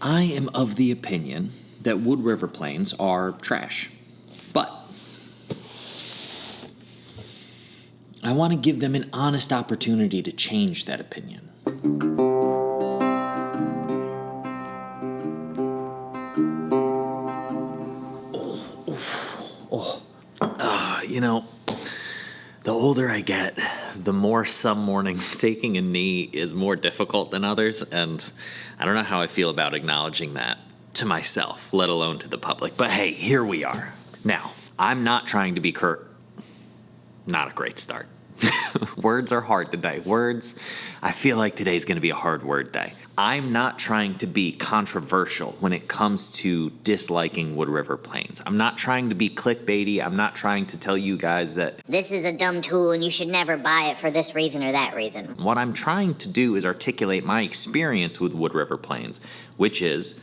I am of the opinion that WoodRiver planes are trash, but I want to give them an honest opportunity to change that opinion. You know, the older I get, the more some mornings taking a knee is more difficult than others, and I don't know how I feel about acknowledging that to myself, let alone to the public. But hey, here we are. Now, I'm not trying to be not a great start. Words are hard today. I feel like today's going to be a hard word day. I'm not trying to be controversial when it comes to disliking WoodRiver planes. I'm not trying to be clickbaity. I'm not trying to tell you guys that this is a dumb tool and you should never buy it for this reason or that reason. What I'm trying to do is articulate my experience with WoodRiver planes, which is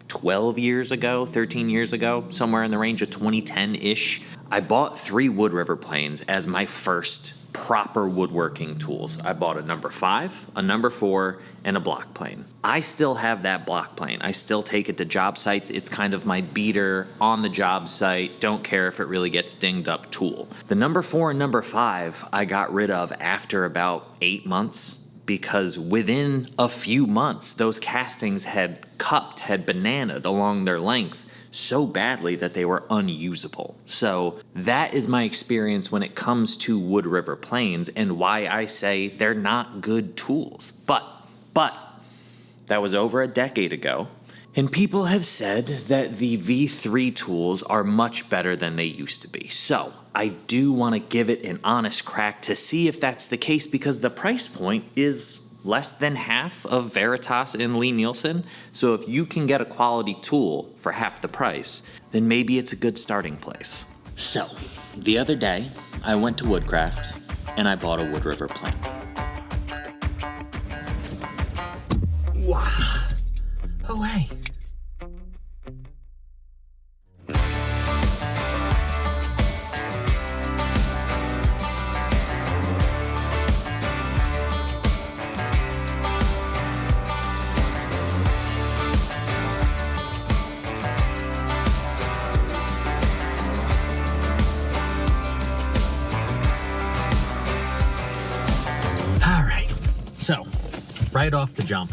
12 years ago, 13 years ago, somewhere in the range of 2010-ish, I bought 3 WoodRiver planes as my first proper woodworking tools. I bought a number 5, a number 4, and a block plane. I still have that block plane. I still take it to job sites. It's kind of my beater on the job site. Don't care if it really gets dinged up tool. The number 4 and number 5 I got rid of after about 8 months, because within a few months, those castings had bananaed along their length so badly that they were unusable. So that is my experience when it comes to WoodRiver planes and why I say they're not good tools. But that was over a decade ago, and people have said that the V3 tools are much better than they used to be. So I do want to give it an honest crack to see if that's the case, because the price point is less than half of Veritas and Lie-Nielsen. So if you can get a quality tool for half the price, then maybe it's a good starting place. So the other day, I went to Woodcraft and I bought a WoodRiver plane. Wow. Oh, hey. So, right off the jump,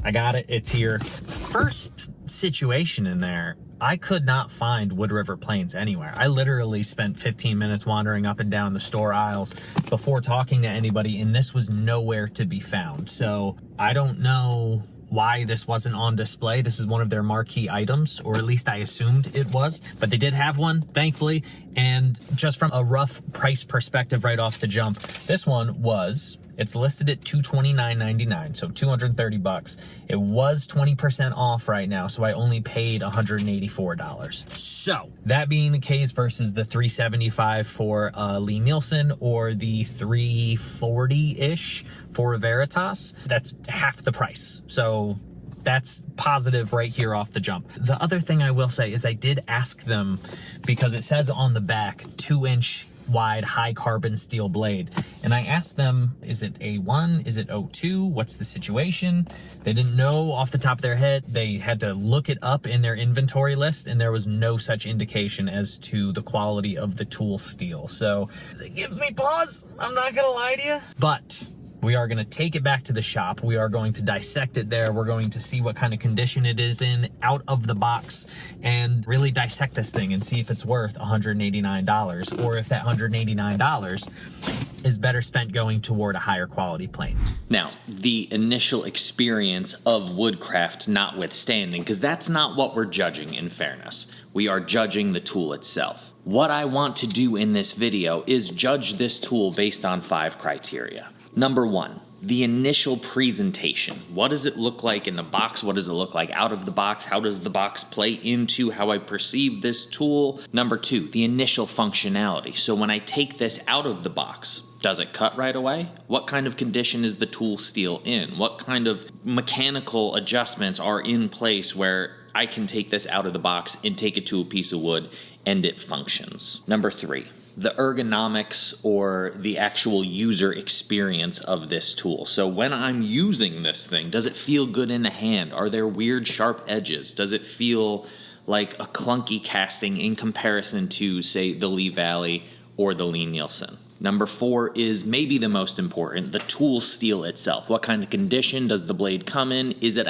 I got it, it's here. First situation in there, I could not find WoodRiver planes anywhere. I literally spent 15 minutes wandering up and down the store aisles before talking to anybody, and this was nowhere to be found. So, I don't know why this wasn't on display. This is one of their marquee items, or at least I assumed it was, but they did have one, thankfully. And just from a rough price perspective right off the jump, this one was... it's listed at $229.99, so $230. It was 20% off right now, so I only paid $184. So that being the case versus the $375 for Lie-Nielsen or the $340-ish for a Veritas, that's half the price. So that's positive right here off the jump. The other thing I will say is I did ask them, because it says on the back 2-inch wide high carbon steel blade, and I asked them, is it A1, is it O2, what's the situation? They didn't know off the top of their head. They had to look it up in their inventory list, and there was no such indication as to the quality of the tool steel. So it gives me pause, I'm not gonna lie to you, but we are going to take it back to the shop. We are going to dissect it there. We're going to see what kind of condition it is in out of the box and really dissect this thing and see if it's worth $189, or if that $189 is better spent going toward a higher quality plane. Now, the initial experience of woodcraft notwithstanding, because that's not what we're judging, in fairness. We are judging the tool itself. What I want to do in this video is judge this tool based on 5 criteria. Number 1, the initial presentation. What does it look like in the box? What does it look like out of the box? How does the box play into how I perceive this tool? Number 2, the initial functionality. So when I take this out of the box, does it cut right away? What kind of condition is the tool steel in? What kind of mechanical adjustments are in place where I can take this out of the box and take it to a piece of wood and it functions? Number 3, the ergonomics or the actual user experience of this tool. So when I'm using this thing, does it feel good in the hand? Are there weird sharp edges? Does it feel like a clunky casting in comparison to, say, the Lee Valley or the Lee Nielsen? Number 4 is maybe the most important, the tool steel itself. What kind of condition does the blade come in? Is it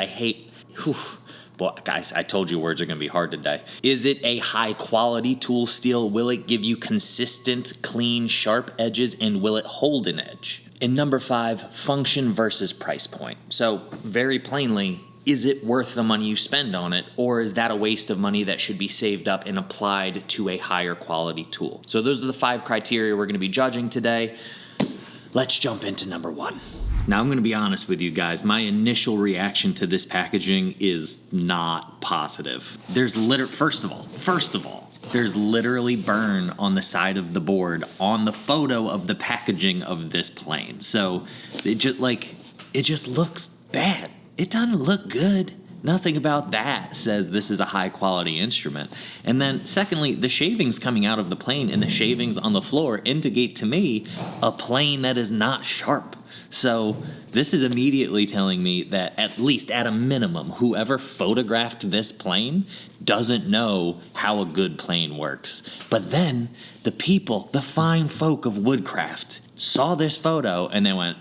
Boy, guys, I told you words are going to be hard today. Is it a high quality tool steel? Will it give you consistent, clean, sharp edges, and will it hold an edge? And number 5, function versus price point. So very plainly, is it worth the money you spend on it, or is that a waste of money that should be saved up and applied to a higher quality tool? So those are the 5 criteria we're going to be judging today. Let's jump into number 1. Now, I'm going to be honest with you guys. My initial reaction to this packaging is not positive. There's first of all, there's literally burn on the side of the board on the photo of the packaging of this plane. So it just looks bad. It doesn't look good. Nothing about that says this is a high quality instrument. And then secondly, the shavings coming out of the plane and the shavings on the floor indicate to me a plane that is not sharp. So this is immediately telling me that at least at a minimum, whoever photographed this plane doesn't know how a good plane works. But then the people, the fine folk of woodcraft, saw this photo and they went,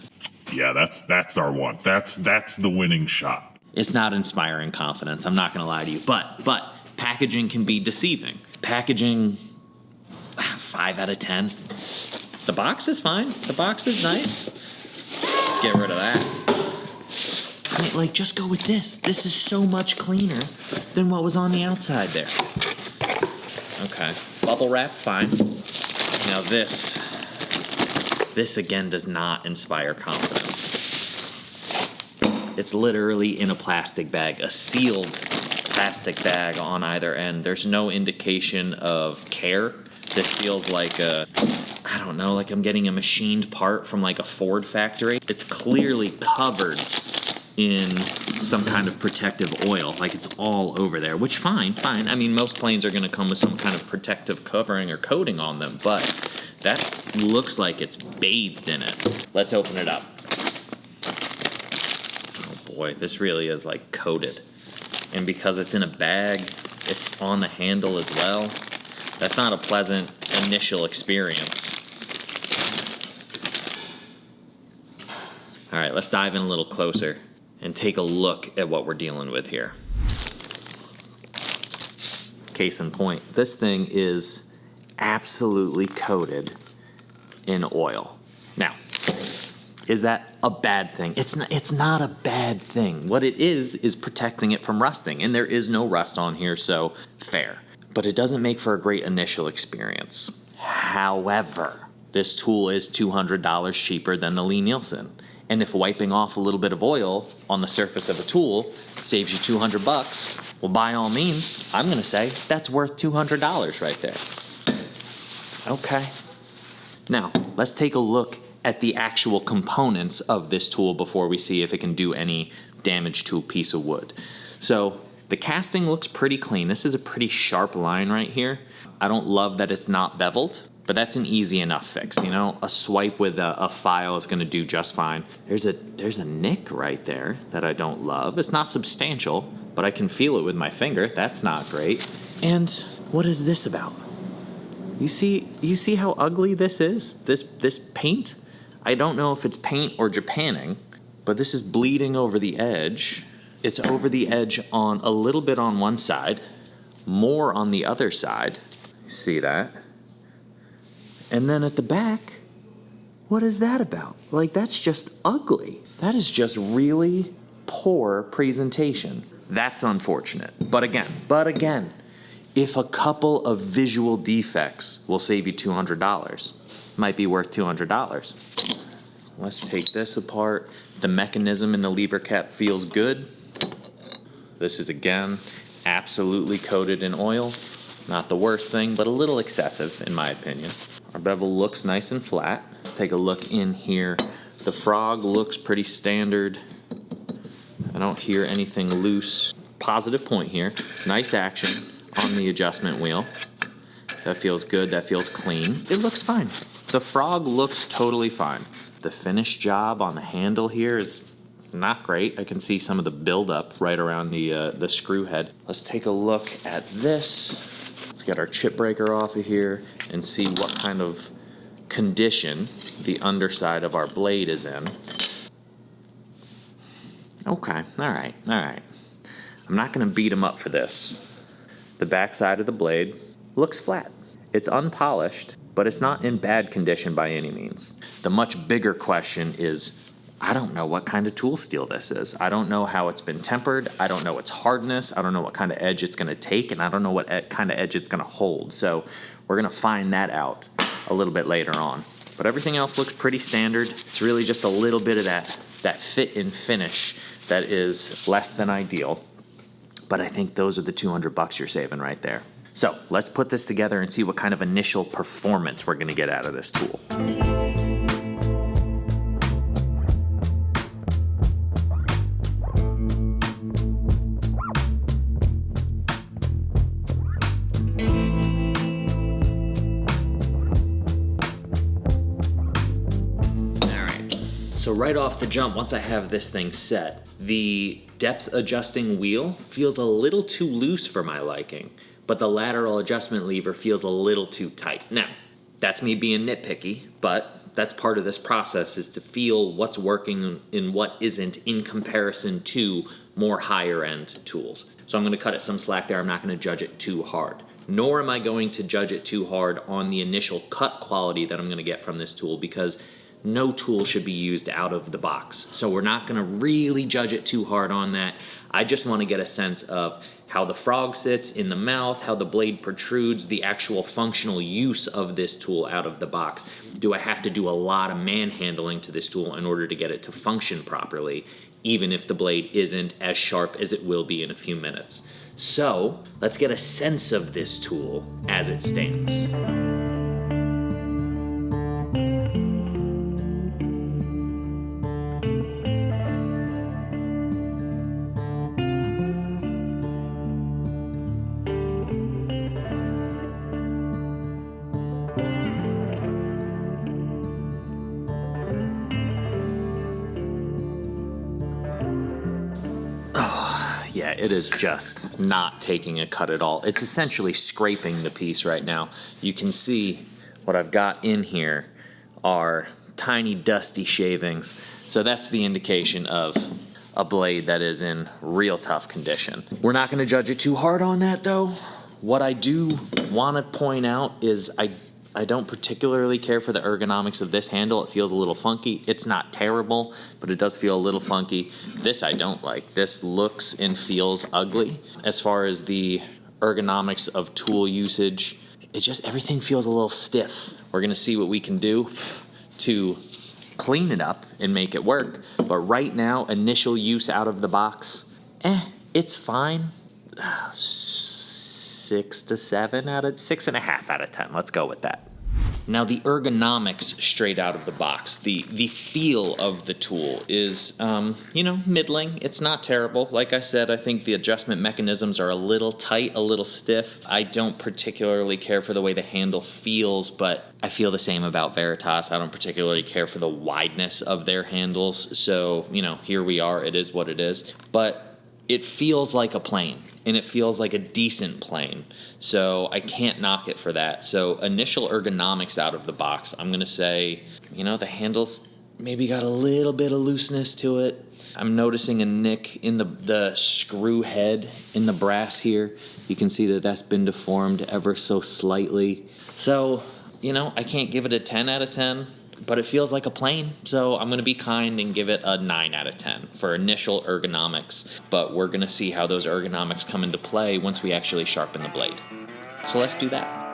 yeah, that's our one. That's the winning shot. It's not inspiring confidence. I'm not going to lie to you. But packaging can be deceiving. Packaging, 5 out of 10. The box is fine. The box is nice. Let's get rid of that. Like, just go with this. This is so much cleaner than what was on the outside there. Okay. Bubble wrap, fine. Now this again does not inspire confidence. It's literally in a plastic bag, a sealed plastic bag on either end. There's no indication of care. This feels like like I'm getting a machined part from like a Ford factory. It's clearly covered in some kind of protective oil, like it's all over there, which fine. I mean, most planes are gonna come with some kind of protective covering or coating on them, but that looks like it's bathed in it. Let's open it up. Oh boy, this really is like coated. And because it's in a bag, it's on the handle as well. That's not a pleasant initial experience. All right, let's dive in a little closer and take a look at what we're dealing with here. Case in point, this thing is absolutely coated in oil. Now, is that a bad thing? It's not a bad thing. What it is protecting it from rusting, and there is no rust on here, so fair. But it doesn't make for a great initial experience. However, this tool is $200 cheaper than the Lee Nielsen. And if wiping off a little bit of oil on the surface of a tool saves you $200, well, by all means, I'm going to say that's worth $200 right there. Okay. Now, let's take a look at the actual components of this tool before we see if it can do any damage to a piece of wood. So the casting looks pretty clean. This is a pretty sharp line right here. I don't love that it's not beveled, but that's an easy enough fix. You know, a swipe with a file is going to do just fine. There's a nick right there that I don't love. It's not substantial, but I can feel it with my finger. That's not great. And what is this about? You see how ugly this is? This paint? I don't know if it's paint or Japanning, but this is bleeding over the edge. It's over the edge on a little bit on one side, more on the other side. You see that? And then at the back, what is that about? Like, that's just ugly. That is just really poor presentation. That's unfortunate. But again, if a couple of visual defects will save you $200, might be worth $200. Let's take this apart. The mechanism in the lever cap feels good. This is, again, absolutely coated in oil. Not the worst thing, but a little excessive, in my opinion. Our bevel looks nice and flat. Let's take a look in here. The frog looks pretty standard. I don't hear anything loose. Positive point here. Nice action on the adjustment wheel. That feels good. That feels clean. It looks fine. The frog looks totally fine. The finished job on the handle here is not great. I can see some of the buildup right around the screw head. Let's take a look at this. Let's get our chip breaker off of here and see what kind of condition the underside of our blade is in. Okay, all right. I'm not gonna beat him up for this. The backside of the blade looks flat. It's unpolished, but it's not in bad condition by any means. The much bigger question is, I don't know what kind of tool steel this is. I don't know how it's been tempered. I don't know its hardness. I don't know what kind of edge it's gonna take, and I don't know what kind of edge it's gonna hold. So we're gonna find that out a little bit later on. But everything else looks pretty standard. It's really just a little bit of that fit and finish that is less than ideal. But I think those are the $200 you're saving right there. So let's put this together and see what kind of initial performance we're gonna get out of this tool. So right off the jump, once I have this thing set, the depth adjusting wheel feels a little too loose for my liking, but the lateral adjustment lever feels a little too tight. Now, that's me being nitpicky, but that's part of this process, is to feel what's working and what isn't in comparison to more higher end tools. So I'm gonna cut it some slack there. I'm not gonna judge it too hard. Nor am I going to judge it too hard on the initial cut quality that I'm gonna get from this tool, because no tool should be used out of the box. So we're not gonna really judge it too hard on that. I just wanna get a sense of how the frog sits in the mouth, how the blade protrudes, the actual functional use of this tool out of the box. Do I have to do a lot of manhandling to this tool in order to get it to function properly, even if the blade isn't as sharp as it will be in a few minutes? So let's get a sense of this tool as it stands. Yeah, it is just not taking a cut at all. It's essentially scraping the piece right now. You can see what I've got in here are tiny dusty shavings. So that's the indication of a blade that is in real tough condition. We're not gonna judge it too hard on that though. What I do wanna point out is I don't particularly care for the ergonomics of this handle. It feels a little funky. It's not terrible, but it does feel a little funky. This I don't like. This looks and feels ugly. As far as the ergonomics of tool usage, everything feels a little stiff. We're gonna see what we can do to clean it up and make it work. But right now, initial use out of the box, it's fine. 6.5 out of 10. Let's go with that. Now the ergonomics straight out of the box, the feel of the tool is, middling. It's not terrible. Like I said, I think the adjustment mechanisms are a little tight, a little stiff. I don't particularly care for the way the handle feels, but I feel the same about Veritas. I don't particularly care for the wideness of their handles. So, here we are. It is what it is. But it feels like a plane, and it feels like a decent plane. So I can't knock it for that. So initial ergonomics out of the box, I'm gonna say, the handles maybe got a little bit of looseness to it. I'm noticing a nick in the screw head in the brass here. You can see that that's been deformed ever so slightly. So, I can't give it a 10 out of 10. But it feels like a plane, so I'm going to be kind and give it a 9 out of 10 for initial ergonomics. But we're going to see how those ergonomics come into play once we actually sharpen the blade. So let's do that.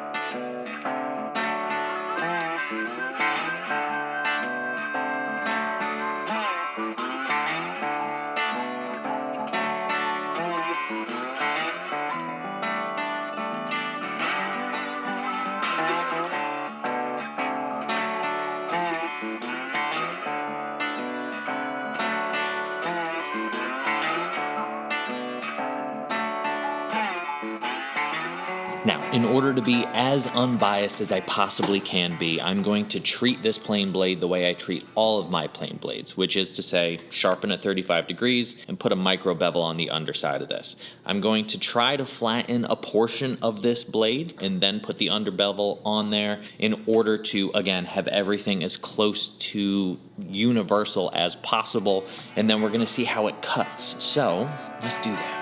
Now, in order to be as unbiased as I possibly can be, I'm going to treat this plane blade the way I treat all of my plane blades, which is to say, sharpen at 35 degrees and put a micro bevel on the underside of this. I'm going to try to flatten a portion of this blade and then put the under bevel on there in order to, again, have everything as close to universal as possible, and then we're going to see how it cuts. So, let's do that.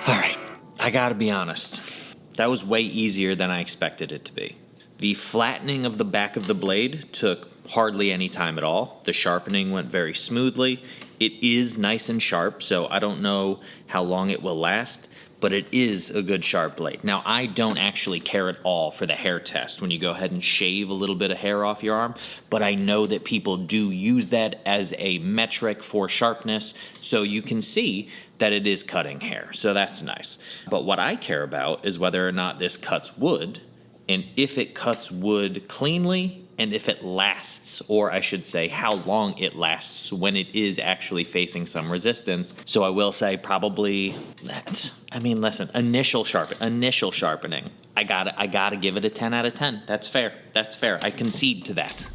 All right, I gotta be honest. That was way easier than I expected it to be. The flattening of the back of the blade took hardly any time at all. The sharpening went very smoothly. It is nice and sharp, so I don't know how long it will last, but it is a good sharp blade. Now, I don't actually care at all for the hair test when you go ahead and shave a little bit of hair off your arm, but I know that people do use that as a metric for sharpness, so you can see that it is cutting hair, so that's nice. But what I care about is whether or not this cuts wood, and if it cuts wood cleanly, and if it lasts, or I should say how long it lasts when it is actually facing some resistance. So I will say probably initial sharpening. I gotta give it a 10 out of 10. That's fair. I concede to that.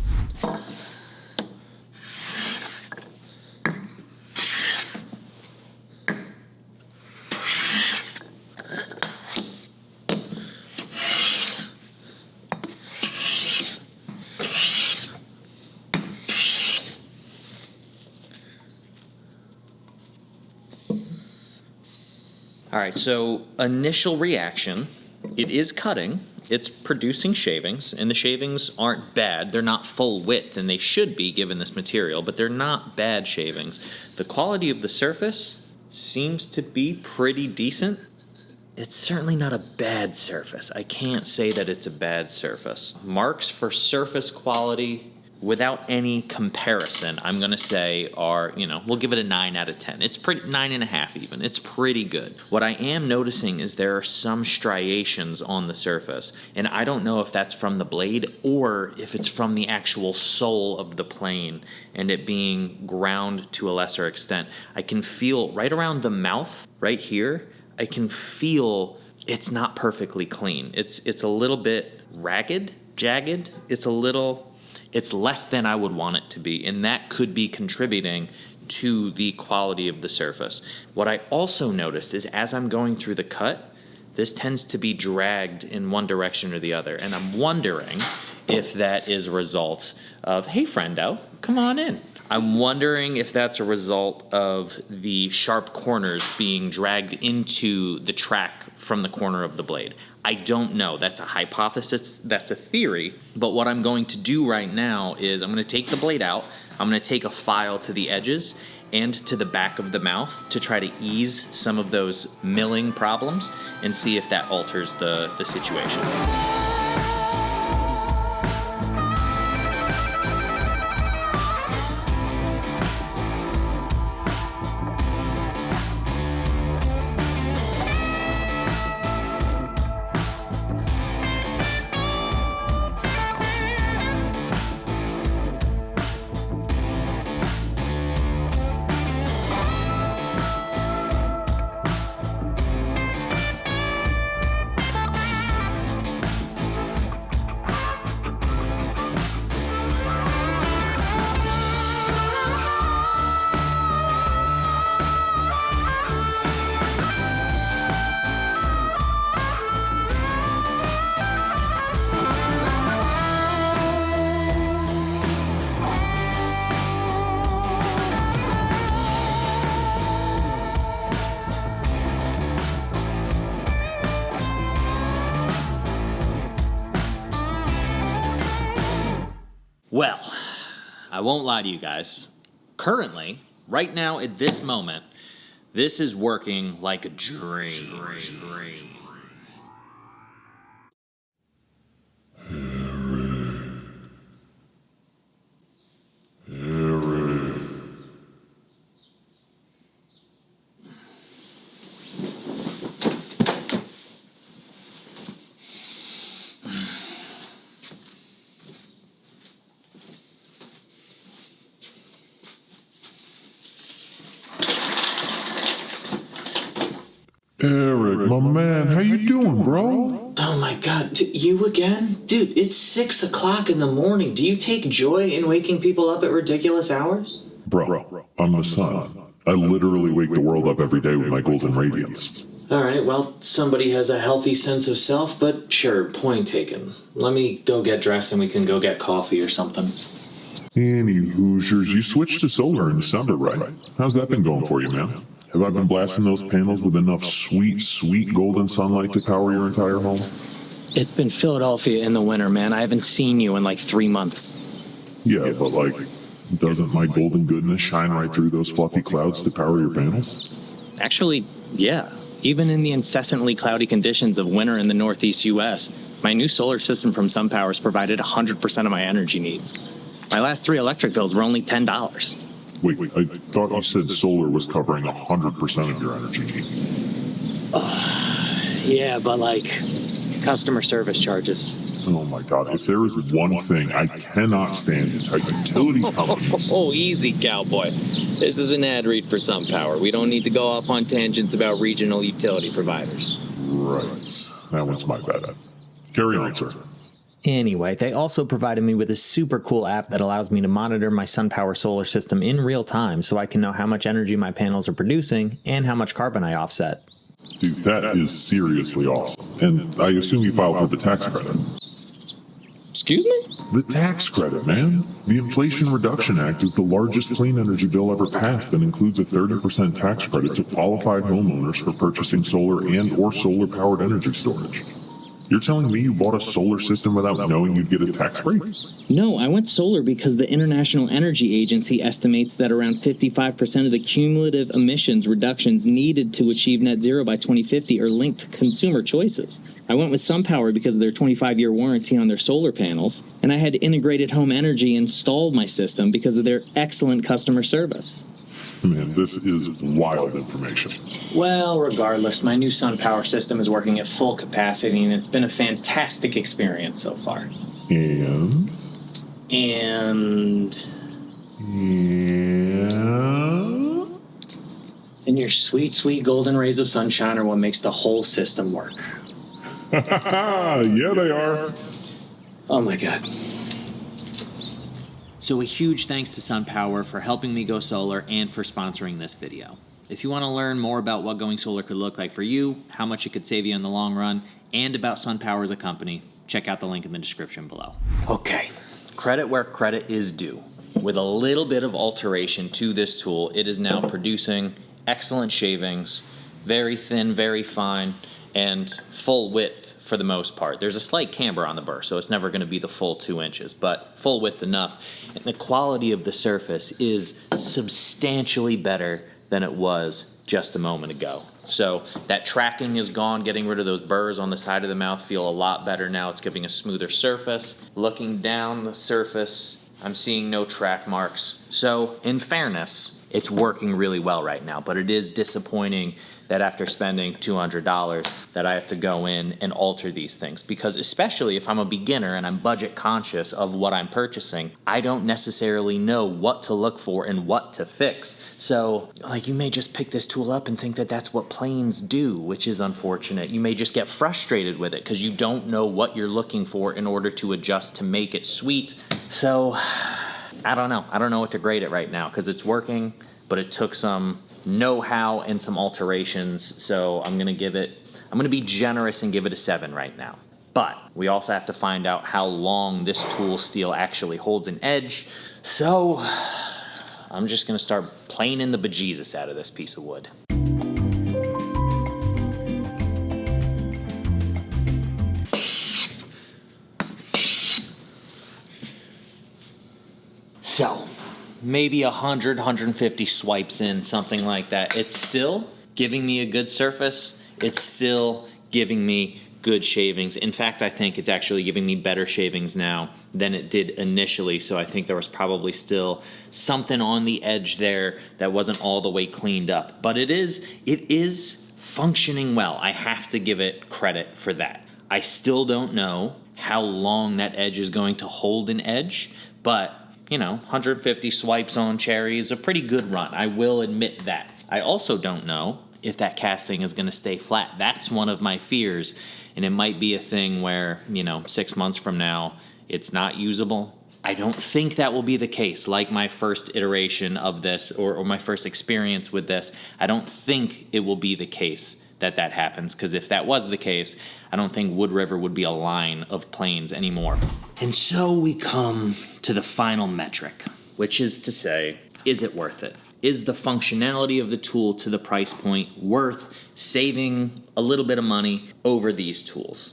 All right, so initial reaction, it is cutting, it's producing shavings, and the shavings aren't bad. They're not full width, and they should be given this material, but they're not bad shavings. The quality of the surface seems to be pretty decent. It's certainly not a bad surface. I can't say that it's a bad surface. Marks for surface quality, without any comparison, I'm gonna say are, we'll give it a 9 out of 10. It's pretty, 9.5 even. It's pretty good. What I am noticing is there are some striations on the surface, and I don't know if that's from the blade or if it's from the actual sole of the plane and it being ground to a lesser extent. I can feel right around the mouth, right here, I can feel it's not perfectly clean. It's a little bit ragged, jagged. It's less than I would want it to be, and that could be contributing to the quality of the surface. What I also noticed is as I'm going through the cut, this tends to be dragged in one direction or the other, and I'm wondering if that is a result of, hey friendo, come on in. I'm wondering if that's a result of the sharp corners being dragged into the track from the corner of the blade. I don't know. That's a hypothesis. That's a theory. But what I'm going to do right now is I'm going to take the blade out. I'm going to take a file to the edges and to the back of the mouth to try to ease some of those milling problems and see if that alters the situation. Well, I won't lie to you guys. Currently, right now at this moment, this is working like a dream. Eric, my man, how you doing, bro? Oh my god, you again? Dude, it's 6 o'clock in the morning. Do you take joy in waking people up at ridiculous hours? Bro, I'm the sun. I literally wake the world up every day with my golden radiance. Alright, well, somebody has a healthy sense of self, but sure, point taken. Let me go get dressed and we can go get coffee or something. Any Hoosiers, you switched to solar in December, right? How's that been going for you, man? Have I been blasting those panels with enough sweet golden sunlight to power your entire home? It's been Philadelphia in the winter, man. I haven't seen you in like 3 months. Yeah, but doesn't my golden goodness shine right through those fluffy clouds to power your panels? Actually, yeah. Even in the incessantly cloudy conditions of winter in the northeast U.S., my new solar system from SunPower's provided 100% of my energy needs. My last 3 electric bills were only $10. Wait, I thought you said solar was covering 100% of your energy needs. Yeah, but customer service charges. Oh my god, if there is one thing I cannot stand, it's how utility companies... Oh, easy, cowboy. This is an ad read for SunPower. We don't need to go off on tangents about regional utility providers. Right, that one's my bad. Carry on, sir. Anyway, they also provided me with a super cool app that allows me to monitor my SunPower solar system in real time so I can know how much energy my panels are producing and how much carbon I offset. Dude, that is seriously awesome. And I assume you filed for the tax credit. Excuse me? The tax credit, man. The Inflation Reduction Act is the largest clean energy bill ever passed and includes a 30% tax credit to qualified homeowners for purchasing solar and or solar-powered energy storage. You're telling me you bought a solar system without knowing you'd get a tax break? No, I went solar because the International Energy Agency estimates that around 55% of the cumulative emissions reductions needed to achieve net zero by 2050 are linked to consumer choices. I went with SunPower because of their 25-year warranty on their solar panels, and I had Integrated Home Energy install my system because of their excellent customer service. Man, this is wild information. Well, regardless, my new SunPower system is working at full capacity, and it's been a fantastic experience so far. And your sweet golden rays of sunshine are what makes the whole system work. yeah, they are. Oh my god. So a huge thanks to SunPower for helping me go solar and for sponsoring this video. If you want to learn more about what going solar could look like for you, how much it could save you in the long run, and about SunPower as a company, check out the link in the description below. Okay, credit where credit is due. With a little bit of alteration to this tool, it is now producing excellent shavings, very thin, very fine, and full width for the most part. There's a slight camber on the burr, so it's never going to be the full 2 inches, but full width enough. And the quality of the surface is substantially better than it was just a moment ago. So that tracking is gone. Getting rid of those burrs on the side of the mouth feel a lot better now. It's giving a smoother surface. Looking down the surface, I'm seeing no track marks. So in fairness, it's working really well right now, but it is disappointing that after spending $200 that I have to go in and alter these things, because especially if I'm a beginner and I'm budget conscious of what I'm purchasing, I don't necessarily know what to look for and what to fix. So you may just pick this tool up and think that that's what planes do, which is unfortunate. You may just get frustrated with it because you don't know what you're looking for in order to adjust to make it sweet. So I don't know. I don't know what to grade it right now because it's working, but it took some know-how and some alterations. So I'm going to be generous and give it a 7 right now. But we also have to find out how long this tool steel actually holds an edge. So I'm just going to start planing the bejesus out of this piece of wood. So maybe 100, 150 swipes in, something like that. It's still giving me a good surface. It's still giving me good shavings. In fact, I think it's actually giving me better shavings now than it did initially. So I think there was probably still something on the edge there that wasn't all the way cleaned up. But it is functioning well. I have to give it credit for that. I still don't know how long that edge is going to hold an edge, but 150 swipes on cherry is a pretty good run. I will admit that. I also don't know if that casting is going to stay flat. That's one of my fears, and it might be a thing where, 6 months from now, it's not usable. I don't think that will be the case. Like my first iteration of this, or my first experience with this, I don't think it will be the case that happens, because if that was the case, I don't think WoodRiver would be a line of planes anymore. And so we come to the final metric, which is to say, is it worth it? Is the functionality of the tool to the price point worth saving a little bit of money over these tools?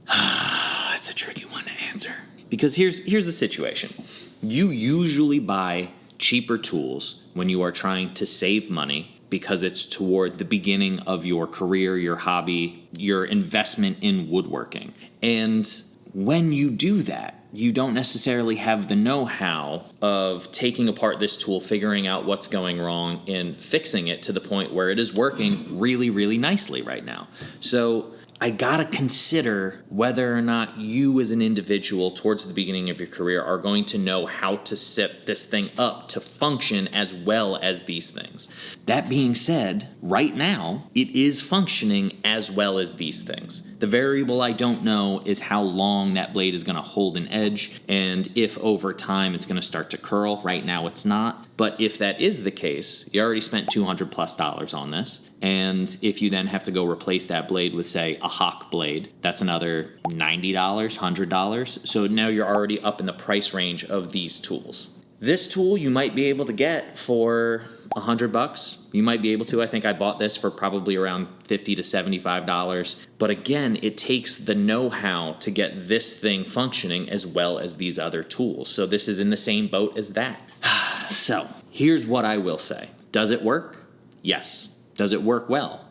That's a tricky one to answer. Because here's the situation. You usually buy cheaper tools when you are trying to save money, because it's toward the beginning of your career, your hobby, your investment in woodworking. And when you do that, you don't necessarily have the know-how of taking apart this tool, figuring out what's going wrong, and fixing it to the point where it is working really, really nicely right now. So I gotta consider whether or not you as an individual towards the beginning of your career are going to know how to set this thing up to function as well as these things. That being said, right now, it is functioning as well as these things. The variable I don't know is how long that blade is gonna hold an edge, and if over time it's gonna start to curl. Right now it's not. But if that is the case, you already spent $200+ on this. And if you then have to go replace that blade with, say, a Hawk blade, that's another $90, $100. So now you're already up in the price range of these tools. This tool you might be able to get for $100. You might be able to. I think I bought this for probably around $50 to $75. But again, it takes the know-how to get this thing functioning as well as these other tools. So this is in the same boat as that. So here's what I will say. Does it work? Yes. Does it work well?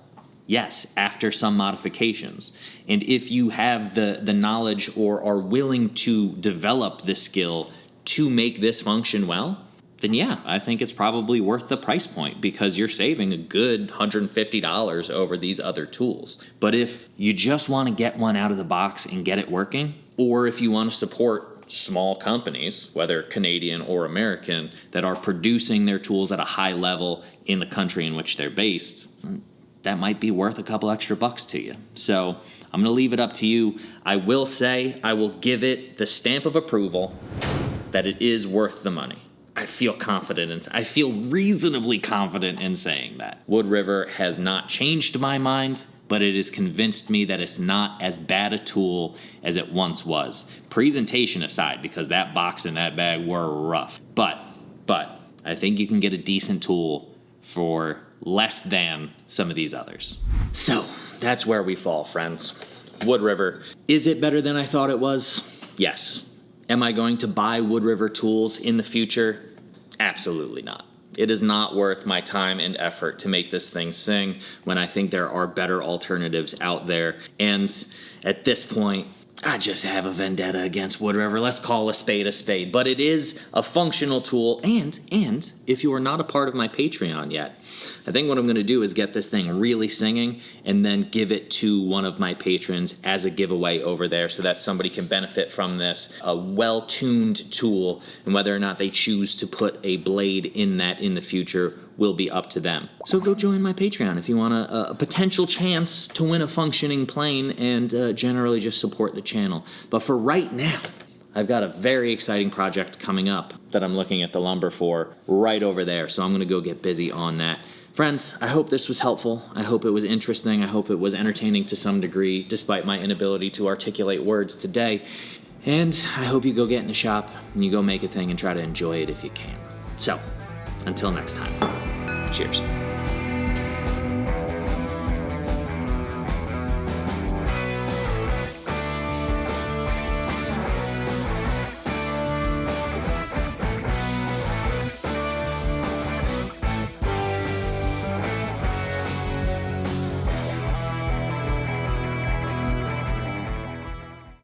Yes, after some modifications. And if you have the knowledge or are willing to develop the skill to make this function well, then yeah, I think it's probably worth the price point, because you're saving a good $150 over these other tools. But if you just want to get one out of the box and get it working, or if you want to support small companies, whether Canadian or American, that are producing their tools at a high level in the country in which they're based, that might be worth a couple extra bucks to you. So I'm going to leave it up to you. I will say I will give it the stamp of approval that it is worth the money. I feel confident, I feel reasonably confident in saying that. WoodRiver has not changed my mind, but it has convinced me that it's not as bad a tool as it once was. Presentation aside, because that box and that bag were rough. But I think you can get a decent tool for less than some of these others. So that's where we fall, friends. WoodRiver. Is it better than I thought it was? Yes. Am I going to buy WoodRiver tools in the future? Absolutely not. It is not worth my time and effort to make this thing sing when I think there are better alternatives out there. And at this point, I just have a vendetta against WoodRiver. Let's call a spade a spade. But it is a functional tool. And if you are not a part of my Patreon yet, I think what I'm going to do is get this thing really singing and then give it to one of my patrons as a giveaway over there, so that somebody can benefit from this, a well-tuned tool, and whether or not they choose to put a blade in that in the future will be up to them. So go join my Patreon if you want a potential chance to win a functioning plane, and generally just support the channel. But for right now, I've got a very exciting project coming up that I'm looking at the lumber for right over there, so I'm going to go get busy on that. Friends, I hope this was helpful. I hope it was interesting. I hope it was entertaining to some degree, despite my inability to articulate words today. And I hope you go get in the shop and you go make a thing and try to enjoy it if you can. So, until next time, cheers.